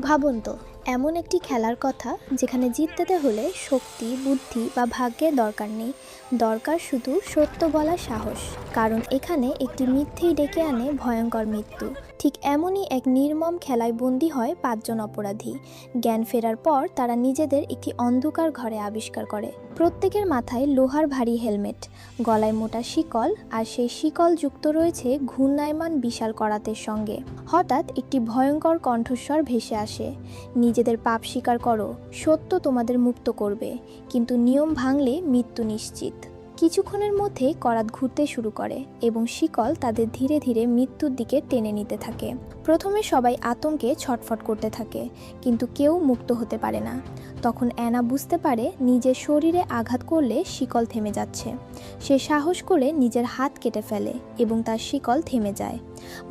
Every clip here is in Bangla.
ভাবুন তো, এমন একটি খেলার কথা যেখানে জিততে হলে শক্তি, বুদ্ধি বা ভাগ্যের দরকার নেই, দরকার শুধু সত্য বলার সাহস। কারণ এখানে একটি মিথ্যেই ডেকে আনে ভয়ঙ্কর মৃত্যু। ঠিক এমনই এক নির্মম খেলায় বন্দী হয় 5 জন অপরাধী। জ্ঞান ফেরার পর তারা নিজেদের একটি অন্ধকার ঘরে আবিষ্কার করে। প্রত্যেকের মাথায় লোহার ভারী হেলমেট, গলায় মোটা শিকল, আর সেই শিকল যুক্ত রয়েছে ঘূর্ণায়মান বিশাল করাতের সঙ্গে। হঠাৎ একটি ভয়ঙ্কর কণ্ঠস্বর ভেসে আসে, নিজেদের পাপ স্বীকার করো, সত্য তোমাদের মুক্ত করবে, কিন্তু নিয়ম ভাঙলে মৃত্যু নিশ্চিত। কিছুক্ষণের মধ্যে করাত ঘুরতে শুরু করে এবং শিকল তাদের ধীরে ধীরে মৃত্যুর দিকে টেনে নিতে থাকে। প্রথমে সবাই আতঙ্কে ছটফট করতে থাকে, কিন্তু কেউ মুক্ত হতে পারে না। তখন অ্যানা বুঝতে পারে নিজের শরীরে আঘাত করলে শিকল থেমে যাচ্ছে। সে সাহস করে নিজের হাত কেটে ফেলে এবং তার শিকল থেমে যায়।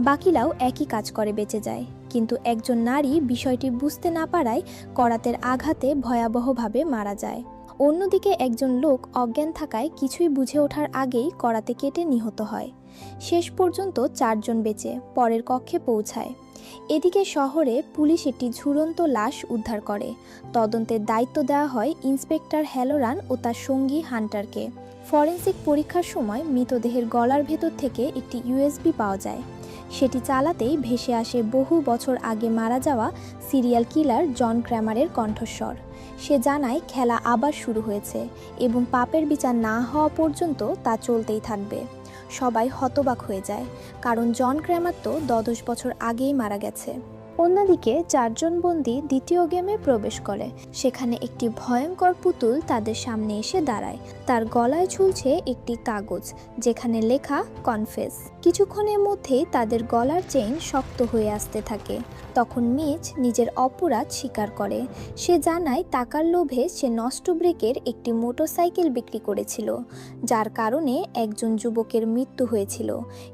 বাকিরাও একই কাজ করে বেঁচে যায়, কিন্তু একজন নারী বিষয়টি বুঝতে না পারায় করাতের আঘাতে ভয়াবহভাবে মারা যায়। অন্যদিকে একজন লোক অজ্ঞান থাকায় কিছুই বুঝে ওঠার আগেই করাতে কেটে নিহত হয়। শেষ পর্যন্ত 4 জন বেঁচে পরের কক্ষে পৌঁছায়। এদিকে শহরে পুলিশ একটি ঝুলন্ত লাশ উদ্ধার করে। তদন্তের দায়িত্ব দেওয়া হয় ইন্সপেক্টর হ্যালোরান ও তার সঙ্গী হান্টারকে। ফরেনসিক পরীক্ষার সময় মৃতদেহের গলার ভেতর থেকে একটি ইউএসবি পাওয়া যায়। সেটি চালাতেই ভেসে আসে বহু বছর আগে মারা যাওয়া সিরিয়াল কিলার জন ক্র্যামারের কণ্ঠস্বর। সে জানায় খেলা আবার শুরু হয়েছে এবং পাপের বিচার না হওয়া পর্যন্ত তা চলতেই থাকবে। সবাই হতবাক হয়ে যায়, কারণ জন ক্র্যামার তো 10 বছর আগেই মারা গেছে। অন্যদিকে 4 জন বন্দী দ্বিতীয় গেমে প্রবেশ করে। সেখানে একটি ভয়ঙ্কর পুতুল তাদের সামনে এসে দাঁড়ায়। তার গলায় ঝুলছে একটি কাগজ, যেখানে লেখা কনফেস। কিছুক্ষণের মধ্যেই তাদের গলার চেইন শক্ত হয়ে আসতে থাকে। তখন মিচ নিজের অপরাধ স্বীকার করে। সে জানায় টাকার লোভে সে নষ্ট ব্রেকের একটি মোটরসাইকেল বিক্রি করেছিল, যার কারণে একজন যুবকের মৃত্যু হয়েছিল,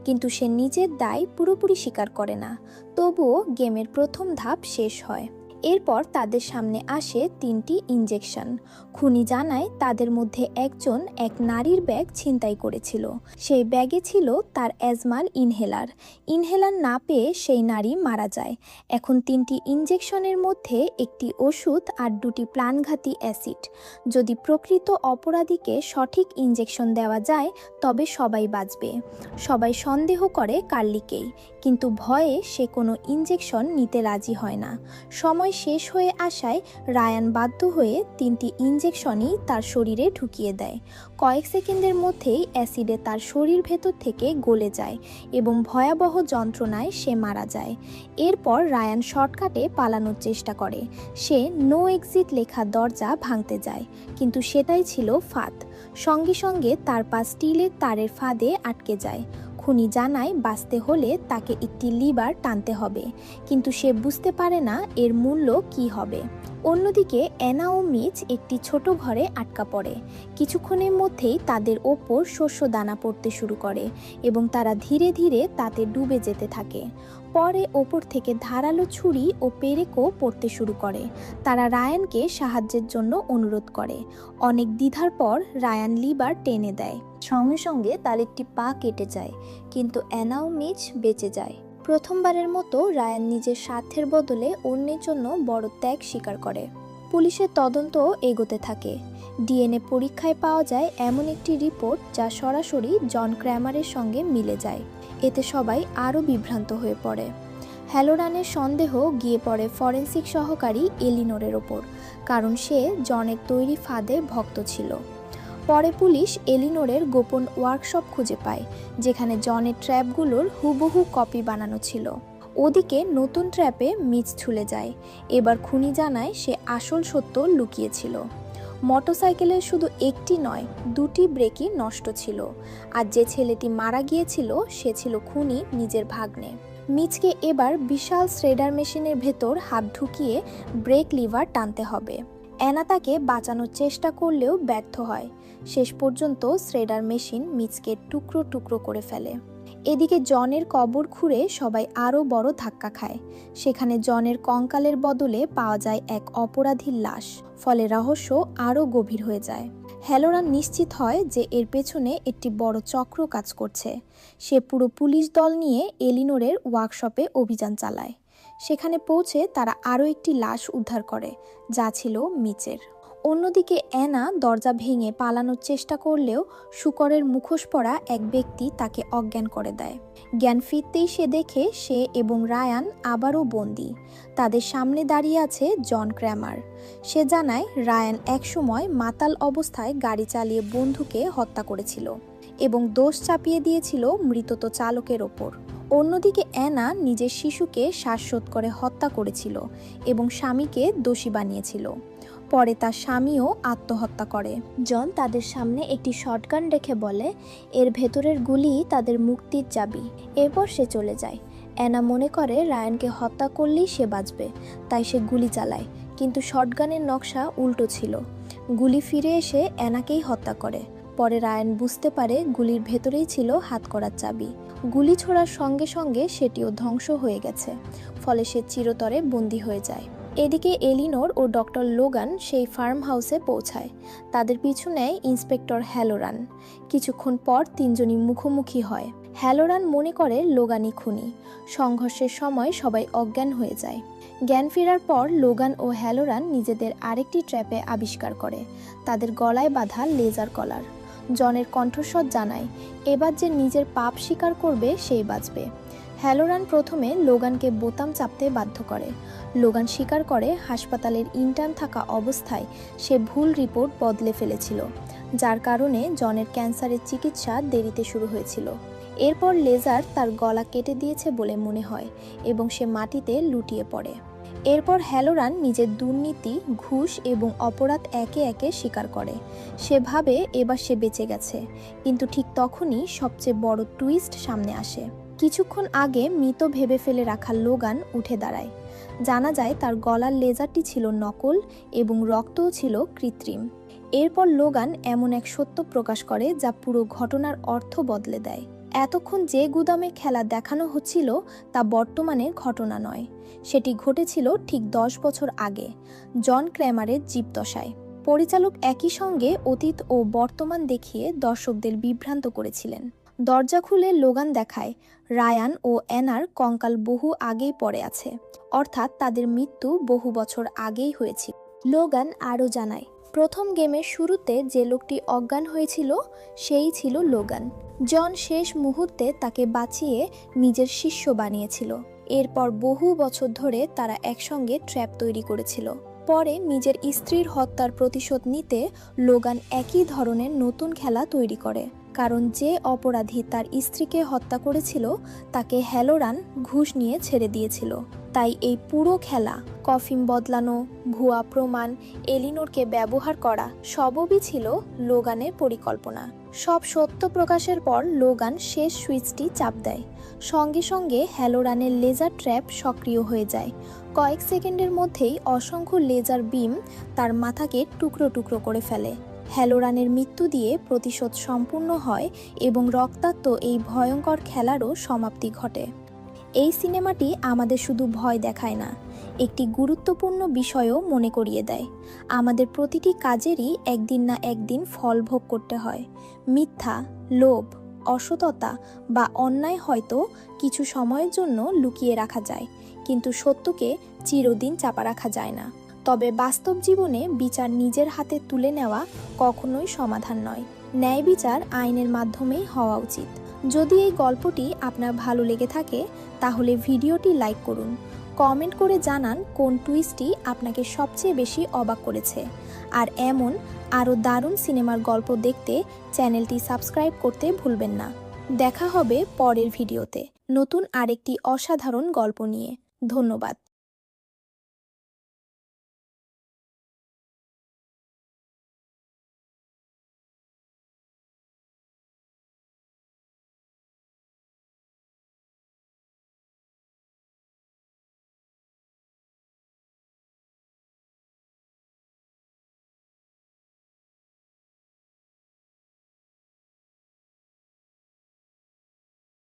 কিন্তু সে নিজের দায় পুরোপুরি স্বীকার করে না। তবুও গেমের প্রথম ধাপ শেষ হয়। এরপর তাদের সামনে আসে 3টি ইনজেকশন। খুনি জানায় তাদের মধ্যে একজন এক নারীর ব্যাগ ছিনতাই করেছিল। সেই ব্যাগে ছিল তার অ্যাজমার ইনহেলার না পেয়ে সেই নারী মারা যায়। এখন 3টি ইনজেকশনের মধ্যে একটি ওষুধ আর 2টি প্রাণঘাতী অ্যাসিড। যদি প্রকৃত অপরাধীকে সঠিক ইনজেকশন দেওয়া যায় তবে সবাই বাঁচবে। সবাই সন্দেহ করে কার্লিকেই, কিন্তু ভয়ে সে কোনো ইনজেকশন নিতে রাজি হয় না। সময় শেষ হয়ে আসায় রায়ান বাধ্য হয়ে 3টি ইনজেকশনই তার শরীরে ঢুকিয়ে দেয়। কয়েক সেকেন্ডের মধ্যেই অ্যাসিডে তার শরীর ভেতর থেকে গলে যায় এবং ভয়াবহ যন্ত্রণায় সে মারা যায়। এরপর রায়ান শর্টকাটে পালানোর চেষ্টা করে। সে নো এক্সিট লেখা দরজা ভাঙতে যায়, কিন্তু সেটাই ছিল ফাঁদ। সঙ্গে সঙ্গে তার পা স্টিলের তারের ফাঁদে আটকে যায়। খুনি জানায় বাঁচতে হলে তাকে একটি লিভার টানতে হবে, কিন্তু সে বুঝতে পারে না এর মূল্য কি হবে। অন্যদিকে অ্যানা ও মিচ একটি ছোট ঘরে আটকা পড়ে। কিছুক্ষণের মধ্যেই তাদের ওপর শস্য দানা পড়তে শুরু করে এবং তারা ধীরে ধীরে তাতে ডুবে যেতে থাকে। পরে ওপর থেকে ধারালো ছুরি ও পেরেকও পড়তে শুরু করে। তারা রায়ানকে সাহায্যের জন্য অনুরোধ করে। অনেক দ্বিধার পর রায়ান লিভার টেনে দেয়। সঙ্গে সঙ্গে তার একটি পা কেটে যায়, কিন্তু অ্যানা ও মিচ বেঁচে যায়। প্রথমবারের মতো রায়ান নিজের স্বার্থের বদলে অন্যের জন্য বড় ত্যাগ স্বীকার করে। পুলিশের তদন্ত এগোতে থাকে। ডিএনএ পরীক্ষায় পাওয়া যায় এমন একটি রিপোর্ট যা সরাসরি জন ক্র্যামারের সঙ্গে মিলে যায়। এতে সবাই আরও বিভ্রান্ত হয়ে পড়ে। হ্যালোরানের সন্দেহ গিয়ে পড়ে ফরেনসিক সহকারী এলিনোরের ওপর, কারণ সে জনের তৈরি ফাঁদে ভক্ত ছিল। পরে পুলিশ এলিনোরের গোপন ওয়ার্কশপ খুঁজে পায়, যেখানে জনের ট্র্যাপগুলোর হুবহু কপি বানানো ছিল। ওদিকে নতুন ট্র্যাপে মিচ ছুলে যায়। এবার খুনি জানায় সে আসল সত্য লুকিয়েছিল। মোটরসাইকেলের শুধু একটি নয়, 2টি ব্রেকই নষ্ট ছিল, আর যে ছেলেটি মারা গিয়েছিল সে ছিল খুনি নিজের ভাগ্নে। মিচকে এবার বিশাল শ্রেডার মেশিনের ভেতর হাত ঢুকিয়ে ব্রেক লিভার টানতে হবে। অ্যানা তাকে বাঁচানোর চেষ্টা করলেও ব্যর্থ হয়। শেষ পর্যন্ত শ্রেডার মেশিন মিচকে টুকরো টুকরো করে ফেলে। এদিকে জনের কবর খুঁড়ে সবাই আরও বড় ধাক্কা খায়। সেখানে জনের কঙ্কালের বদলে পাওয়া যায় এক অপরাধীর লাশ। ফলে রহস্য আরও গভীর হয়ে যায়। হ্যালোরান নিশ্চিত হয় যে এর পেছনে একটি বড় চক্র কাজ করছে। সে পুরো পুলিশ দল নিয়ে এলিনোরের ওয়ার্কশপে অভিযান চালায়। সেখানে পৌঁছে তারা আরও একটি লাশ উদ্ধার করে, যা ছিল মিচের। অন্যদিকে অ্যানা দরজা ভেঙে পালানোর চেষ্টা করলেও শূকরের মুখোশ পরা এক ব্যক্তি তাকে অজ্ঞান করে দেয়। জ্ঞান ফিরতেই সে দেখে সে এবং রায়ান আবারও বন্দী। তাদের সামনে দাঁড়িয়ে আছে জন ক্র্যামার। সে জানায় রায়ান একসময় মাতাল অবস্থায় গাড়ি চালিয়ে বন্ধুকে হত্যা করেছিল এবং দোষ চাপিয়ে দিয়েছিল মৃতত চালকের ওপর। অন্যদিকে অ্যানা নিজের শিশুকে শ্বাসরোধ করে হত্যা করেছিল এবং স্বামীকে দোষী বানিয়েছিল। পরে তার স্বামীও আত্মহত্যা করে। জন তাদের সামনে একটি শটগান রেখে বলে, এর ভেতরের গুলি তাদের মুক্তির চাবি। এরপর সে চলে যায়। অ্যানা মনে করে রায়ানকে হত্যা করলেই সে বাঁচবে, তাই সে গুলি চালায়, কিন্তু শটগানের নকশা উল্টো ছিল। গুলি ফিরে এসে অ্যানাকেই হত্যা করে। পরে রায়ান বুঝতে পারে গুলির ভেতরেই ছিল হাতকড়ার চাবি। গুলি ছোড়ার সঙ্গে সঙ্গে সেটিও ধ্বংস হয়ে গেছে, ফলে সে চিরতরে বন্দী হয়ে যায়। এদিকে এলিনোর ও ডক্টর লোগান সেই ফার্ম হাউসে পৌঁছায়। তাদের পিছু নেয় ইন্সপেক্টর হ্যালোরান। কিছুক্ষণ পর তিনজনই মুখোমুখি হয়। হ্যালোরান মনে করে লোগানই খুনি। সংঘর্ষের সময় সবাই অজ্ঞান হয়ে যায়। জ্ঞান ফেরার পর লোগান ও হ্যালোরান নিজেদের আরেকটি ট্র্যাপে আবিষ্কার করে, তাদের গলায় বাঁধা লেজার কলার। জনের কণ্ঠস্বর জানায়, এবার যে নিজের পাপ স্বীকার করবে সেই বাঁচবে। হ্যালোরান প্রথমে লোগানকে বোতাম চাপতে বাধ্য করে। লোগান স্বীকার করে হাসপাতালের ইন্টার্ন থাকা অবস্থায় সে ভুল রিপোর্ট বদলে ফেলেছিল, যার কারণে জনের ক্যান্সারের চিকিৎসা দেরিতে শুরু হয়েছিল। এরপর লেজার তার গলা কেটে দিয়েছে বলে মনে হয় এবং সে মাটিতে লুটিয়ে পড়ে। এরপর হ্যালোরান নিজের দুর্নীতি, ঘুষ এবং অপরাধ একে একে স্বীকার করে। সে ভাবে এবার সে বেঁচে গেছে, কিন্তু ঠিক তখনই সবচেয়ে বড় টুইস্ট সামনে আসে। কিছুক্ষণ আগে মৃত ভেবে ফেলে রাখা লোগান উঠে দাঁড়ায়। জানা যায় তার গলার লেজারটি ছিল নকল এবং রক্তও ছিল কৃত্রিম। এরপর লোগান এমন এক সত্য প্রকাশ করে যা পুরো ঘটনার অর্থ বদলে দেয়। এতক্ষণ যে গুদামের খেলা দেখানো হচ্ছিল তা বর্তমানের ঘটনা নয়, সেটি ঘটেছিল ঠিক 10 বছর আগে, জন ক্র্যামারের জীবদশায়। পরিচালক একই সঙ্গে অতীত ও বর্তমান দেখিয়ে দর্শকদের বিভ্রান্ত করেছিলেন। দরজা খুলে লোগান দেখায় রায়ান ও অ্যানার কঙ্কাল বহু আগেই পড়ে আছে, অর্থাৎ তাদের মৃত্যু বহু বছর আগেই হয়েছিল। লোগান আরও জানায়, প্রথম গেমের শুরুতে যে লোকটি অজ্ঞান হয়েছিল সেই ছিল লোগান। জন শেষ মুহূর্তে তাকে বাঁচিয়ে নিজের শিষ্য বানিয়েছিল। এরপর বহু বছর ধরে তারা একসঙ্গে ট্র্যাপ তৈরি করেছিল। পরে নিজের স্ত্রীর হত্যার প্রতিশোধ নিতে লোগান একই ধরনের নতুন খেলা তৈরি করে, কারণ যে অপরাধী তার স্ত্রীকে হত্যা করেছিল তাকে হ্যালোরান ঘুষ নিয়ে ছেড়ে দিয়েছিল। তাই এই পুরো খেলা, কফিন বদলানো, ভুয়া প্রমাণ, এলিনোরকে ব্যবহার করা, সবই ছিল লোগানের পরিকল্পনা। সব সত্য প্রকাশের পর লোগান শেষ সুইচটি চাপ দেয়। সঙ্গে সঙ্গে হ্যালোরানের লেজার ট্র্যাপ সক্রিয় হয়ে যায়। কয়েক সেকেন্ডের মধ্যেই অসংখ্য লেজার বিম তার মাথাকে টুকরো টুকরো করে ফেলে। হ্যালোরানের মৃত্যু দিয়ে প্রতিশোধ সম্পূর্ণ হয় এবং রক্তাক্ত এই ভয়ঙ্কর খেলারও সমাপ্তি ঘটে। এই সিনেমাটি আমাদের শুধু ভয় দেখায় না, একটি গুরুত্বপূর্ণ বিষয়ও মনে করিয়ে দেয়। আমাদের প্রতিটি কাজেরই একদিন না একদিন ফল ভোগ করতে হয়। মিথ্যা, লোভ, অসততা বা অন্যায় হয়তো কিছু সময়ের জন্য লুকিয়ে রাখা যায়, কিন্তু সত্যকে চিরদিন চাপা রাখা যায় না। তবে বাস্তব জীবনে বিচার নিজের হাতে তুলে নেওয়া কখনোই সমাধান নয়। ন্যায় বিচার আইনের মাধ্যমেই হওয়া উচিত। যদি এই গল্পটি আপনার ভালো লেগে থাকে তাহলে ভিডিওটি লাইক করুন, কমেন্ট করে জানান কোন টুইস্টটি আপনাকে সবচেয়ে বেশি অবাক করেছে। আর এমন আরও দারুণ সিনেমার গল্প দেখতে চ্যানেলটি সাবস্ক্রাইব করতে ভুলবেন না। দেখা হবে পরের ভিডিওতে নতুন আরেকটি অসাধারণ গল্প নিয়ে। ধন্যবাদ।